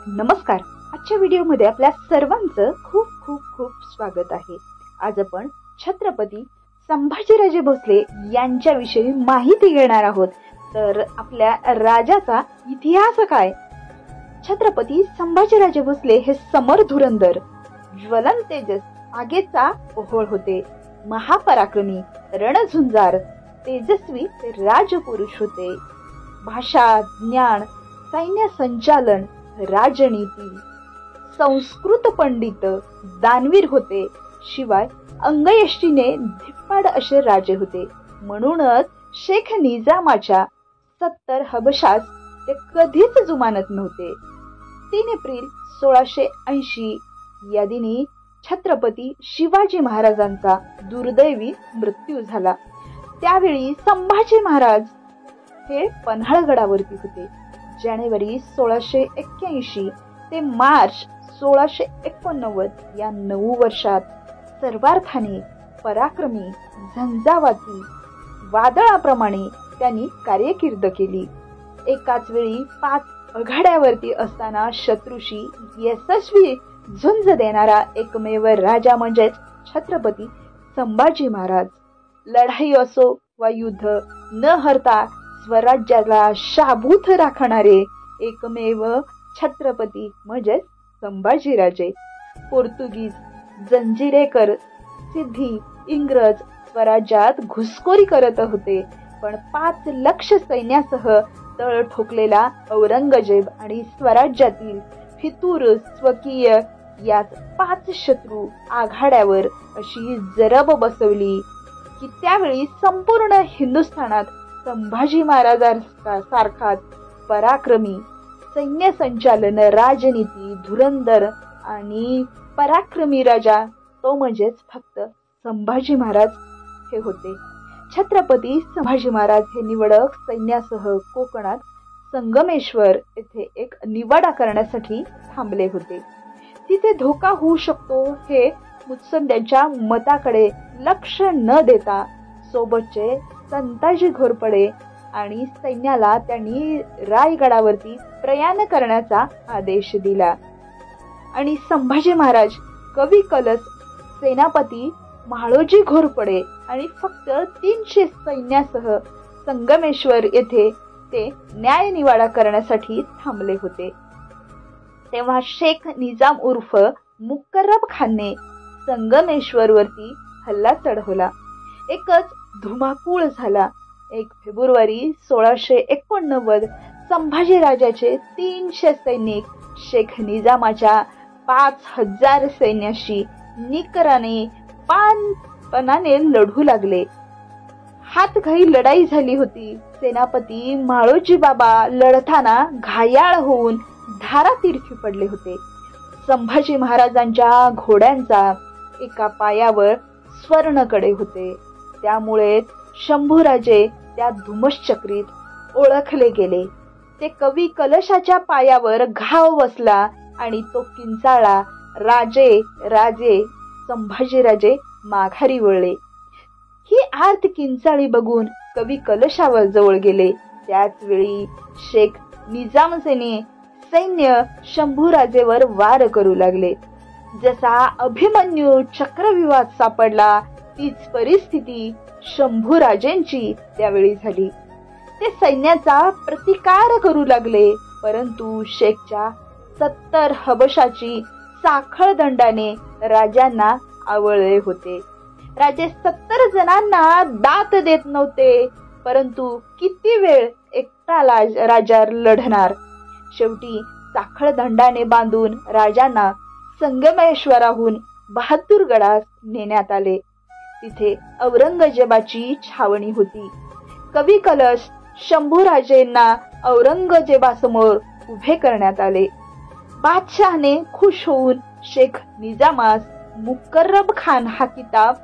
नमस्कार. आजच्या व्हिडिओमध्ये आपल्या सर्वांचं खूप खूप खूप स्वागत आहे. आज आपण छत्रपती संभाजीराजे भोसले यांच्याविषयी माहिती घेणार आहोत. तर आपल्या राजाचा इतिहास काय? छत्रपती संभाजीराजे भोसले हे समर धुरंधर, ज्वलन तेजस, आगेचा ओहळ होते. महापराक्रमी, रणझुंजार, तेजस्वी राजपुरुष होते. भाषा, ज्ञान, सैन्य संचालन, राजनीती, संस्कृत पंडित, दानवीर होते. शिवाय अंगयष्टीने धिप्पाड असे राजे होते. म्हणूनच शेख निजामाच्या 70 हबशास ते कधीच जुमानत नव्हते. 3 एप्रिल 1680 या दिनी छत्रपती शिवाजी महाराजांचा दुर्दैवी मृत्यू झाला. त्यावेळी संभाजी महाराज हे पन्हाळगडावरती होते. जानेवारी 1681 ते मार्च 1689 या 9 वर्षात सर्वार्थाने पराक्रमी, झंझावाती, वादळाप्रमाणे त्यांनी कार्यकीर्द केली. एकाच वेळी 5 आघाड्यावरती असताना शत्रूशी यशस्वी झुंज देणारा एकमेव राजा म्हणजेच छत्रपती संभाजी महाराज. लढाई असो वा युद्ध न हरता स्वराज्याला शाबूत राखणारे एकमेव छत्रपती म्हणजेच संभाजीराजे. पोर्तुगीज, जंजिरेकर, सिद्धी, इंग्रज स्वराज्यात घुसखोरी करत होते. पण 5 लक्ष सैन्यासह तळ ठोकलेला औरंगजेब आणि स्वराज्यातील फितूर स्वकीय यात 5 शत्रू आघाड्यावर अशी जरब बसवली की त्यावेळी संपूर्ण हिंदुस्थानात संभाजी महाराजांसारखाच पराक्रमी, सैन्य संचालन, राजनीती, धुरंधर आणि पराक्रमी राजा तो म्हणजेच फक्त संभाजी महाराज हे होते. छत्रपती संभाजी महाराज हे निवडक सैन्यासह कोकणात संगमेश्वर येथे एक निवाडा करण्यासाठी थांबले होते. तिथे धोका होऊ शकतो हे मुत्सद्यांच्या मताकडे लक्ष न देता सोबतचे संताजी घोरपडे आणि सैन्याला त्यांनी रायगडावरती प्रयाण करण्याचा आदेश दिला. आणि संभाजी महाराज, कवी कलश, सेनापती म्हाळोजी घोरपडे आणि फक्त 300 सैन्यासह संगमेश्वर येथे ते न्यायनिवाडा करण्यासाठी थांबले होते. तेव्हा शेख निजाम उर्फ मुकर्रब खानने संगमेश्वरवरती हल्ला चढवला. एकच धुमाकूळ झाला. 1 फेब्रुवारी 1689 संभाजीराजाचे 300 सैनिक शेख निजामाच्या 5000 सैन्याशी निकराने पानपणाने लढू लागले. हातघाई लढाई झाली होती. सेनापती म्हाळोजी बाबा लढताना घायाळ होऊन धारातीर्थी पडले होते. संभाजी महाराजांच्या घोड्यांचा एका पायावर स्वर्णकडे होते. त्यामुळे शंभूराजे त्या धुमश्चक्रीत ओळखले गेले. ते कवी कलशाच्या पायावर घाव बसला आणि तो किंचाळला. राजे राजे संभाजीराजे माघारी वळले. ही आर्त किंचाळी बघून कवी कलशावर जवळ गेले. त्याच वेळी शेख निजामसेने सैन्य शंभूराजेवर वार करू लागले. जसा अभिमन्यू चक्रव्यूहात सापडला तीच परिस्थिती शंभूराजेंची त्यावेळी झाली. ते सैन्याचा प्रतिकार करू लागले. परंतु शेखच्या 70 हबशाची साखळ दंडाने राजांना आवळले होते. राजे 70 जणांना दात देत नव्हते. परंतु किती वेळ एकटा राजा लढणार? शेवटी साखळ दंडाने बांधून राजांना संगमेश्वराहून बहादूरगडास नेण्यात आले. तिथे औरंगजेबाची छावणी होती. कवी कलश शंभूराजेंना औरंगजेबासमोर उभे करण्यात आले. बादशहाने खुश होऊन शेख निजामास मुकर्रब खान हा किताब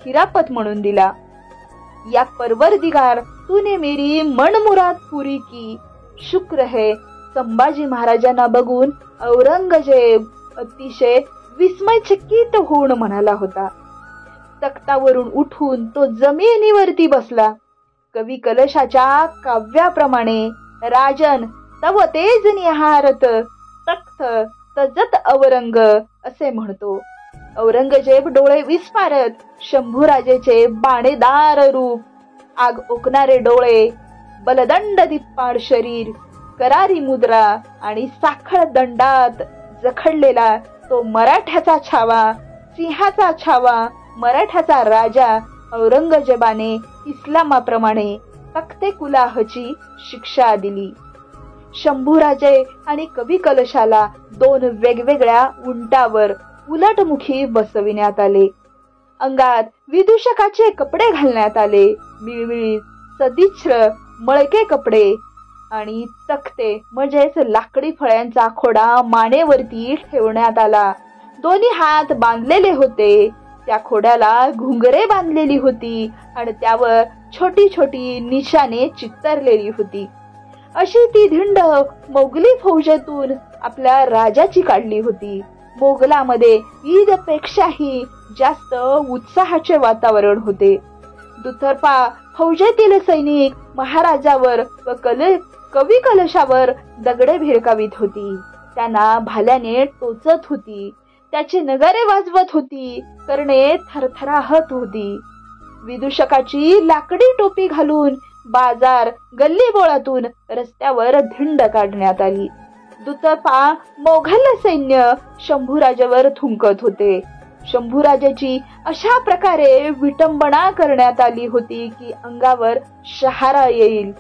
हिरापत म्हणून दिला. या परवरदिगार तूने मेरी मनमुराद पुरी की, शुक्र है. संभाजी महाराजांना बघून औरंगजेब अतिशय विस्मयचकित होऊन म्हणाला होता. तख्तावरून उठून तो जमिनीवरती बसला. कवी कलशाच्या काव्याप्रमाणे राजन तव तेज निहारत तख्त तस्थ तजत औरंग असे म्हणतो. औरंगजेब डोळे विस्फारत, शंभूराजेचे बाणेदार रूप, आग ओकणारे डोळे, बलदंड दिप्पाड शरीर, करारी मुद्रा आणि साखळ दंडात जखडलेला तो मराठ्याचा छावा, सिंहाचा छावा, मराठ्याचा राजा औरंगजेबाने इस्लामाप्रमाणे तख्ते कुलाहची शिक्षा दिली. शंभूराजे आणि कवी कलशाला दोन वेगवेगळ्या उंटावर उलटमुखी बसविण्यात आले. अंगात विदूषकाचे कपडे घालण्यात आले. मिळमिळीत सदिच्छ्र मळके कपडे आणि तख्ते म्हणजेच लाकडी फळ्यांचा खोडा मानेवरती ठेवण्यात आला. दोन्ही हात बांधलेले होते. त्या खोड्याला घुंगरे बांधलेली होती आणि त्यावर छोटी छोटी निशाणे चित्तरलेली होती. अशी ती धिंड मोगली फौजेतून आपल्या राजाची काढली होती. मोगलामध्ये ईदपेक्षाही जास्त उत्साहाचे वातावरण होते. दुतर्फा फौजेतील सैनिक महाराजावर व कवी कलशावर दगडे भिरकावीत होती. त्यांना भाल्याने टोचत होती. त्याचे नगारे वाजवत होती. कर्णे थरथराहत होती. विदूषकाची लाकडी टोपी घालून बाजार गल्ली बोळातून रस्त्यावर धिंड काढण्यात आली. दुतर्फा मोघल सैन्य शंभूराजावर थुंकत होते. शंभूराजाची अशा प्रकारे विटंबना करण्यात आली होती की अंगावर शहारा येईल.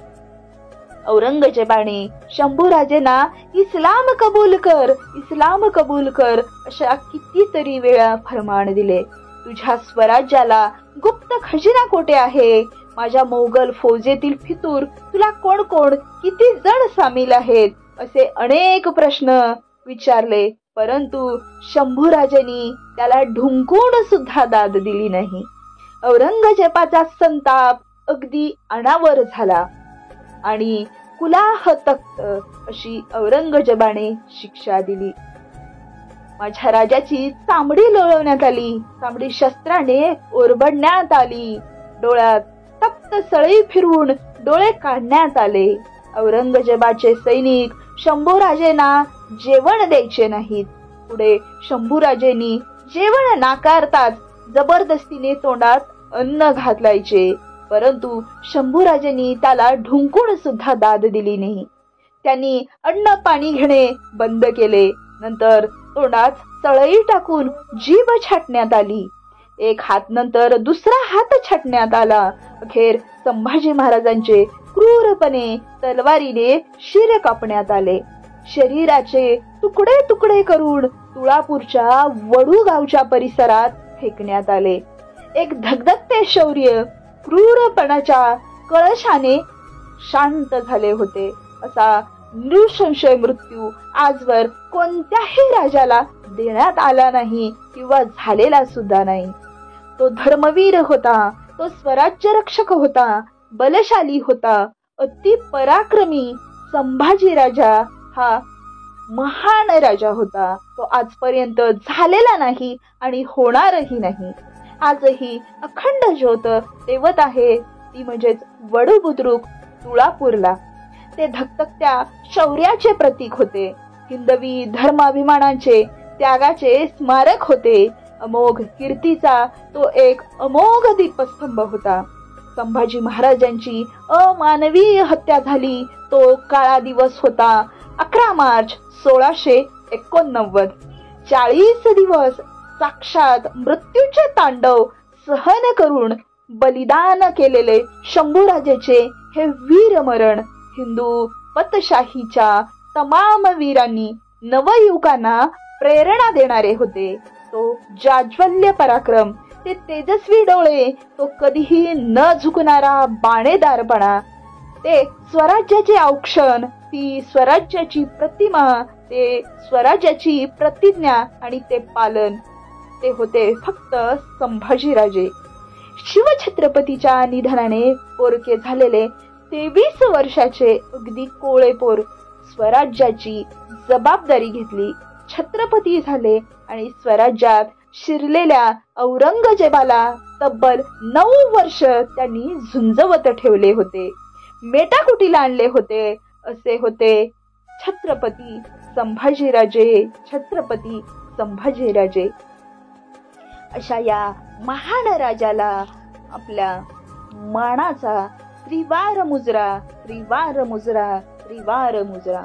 औरंगजेबाने शंभूराजेंना इस्लाम कबूल कर, इस्लाम कबूल कर अशा कितीतरी वेळा फरमान दिले. तुझ्या स्वराज्याला गुप्त खजिना कोठे आहे? माझ्या मोगल फौजेतील फितूर तुला कोण कोण किती जण सामील आहेत? असे अनेक प्रश्न विचारले, परंतु शंभूराजेंनी त्याला ढुंकून सुद्धा दाद दिली नाही. औरंगजेबाचा संताप अगदी अनावर झाला आणि कुलाह तख्त अशी औरंगजेबाने शिक्षा दिली. माझ्या राजाची चामडी लोळवण्यात आली. चामडी शस्त्राने ओरबडण्यात आली. डोळ्यात तप्त सळई फिरवून डोळे काढण्यात आले. औरंगजेबाचे सैनिक शंभूराजेंना जेवण द्यायचे नाहीत. पुढे शंभूराजेंनी जेवण नाकारताच जबरदस्तीने तोंडात अन्न घालायचे, परंतु शंभूराजेंनी त्याला ढुंकून सुद्धा दाद दिली नाही. त्यांनी अन्न पाणी घेणे बंद केले. नंतर तोंडात सळई टाकून जीभ छाटण्यात आली. एक हात नंतर दुसरा हात छाटण्यात आला. अखेर संभाजी महाराजांचे क्रूरपणे तलवारीने शिर कापण्यात आले. शरीराचे तुकडे तुकडे करून तुळापूरच्या वडू गावच्या परिसरात फेकण्यात आले. एक धगधगते शौर्य क्रूरपणाच्या कळशाने शांत झाले होते. असा निसंशय मृत्यू आजवर कोणत्याही राजाला देण्यात आला नाही किंवा झालेला सुद्धा नाही. तो धर्मवीर होता. तो स्वराज्य रक्षक होता. बलशाली होता. अति पराक्रमी संभाजी राजा हा महान राजा होता. तो आजपर्यंत झालेला नाही आणि होणारही नाही. आजही अखंड ज्योत तेवत आहे, ती म्हणजेच वडू बुद्रुक तुळापूरला. ते धगधगत्या शौर्याचे प्रतीक होते. हिंदवी धर्माभिमानाचे त्यागाचे स्मारक होते. अमोघ कीर्तीचा तो एक अमोघ दीपस्तंभ होता. संभाजी महाराजांची अमानवीय हत्या झाली तो काळा दिवस होता 11 मार्च 1689. 40 दिवस साक्षात मृत्यूचे तांडव सहन करून बलिदान केलेले शंभूराजेचे हे वीरमरण हिंदू पतशाहीच्या तमाम वीरांनी नवयुवकांना प्रेरणा देणारे होते. तो जाज्वल्य पराक्रम, ते तेजस्वी डोळे, तो कधीही न झुकणारा बाणेदारपणा, ते स्वराज्याचे औक्षण, ती स्वराज्याची प्रतिमा, ते स्वराज्याची प्रतिज्ञा आणि ते पालन, ते होते फक्त संभाजीराजे. शिवछत्रपतीच्या निधनाने पोरके झालेले 23 वर्षाचे अगदी कोळेपोर स्वराज्याची जबाबदारी घेतली, छत्रपती झाले आणि स्वराज्यात शिरलेल्या औरंगजेबाला तब्बल 9 वर्ष त्यांनी झुंजवत ठेवले होते, मेटाकुटीला आणले होते. असे होते छत्रपती संभाजीराजे, छत्रपती संभाजीराजे अशा या महान राजाला आपल्या मानाचा त्रिवार मुजरा, त्रिवार मुजरा, त्रिवार मुजरा.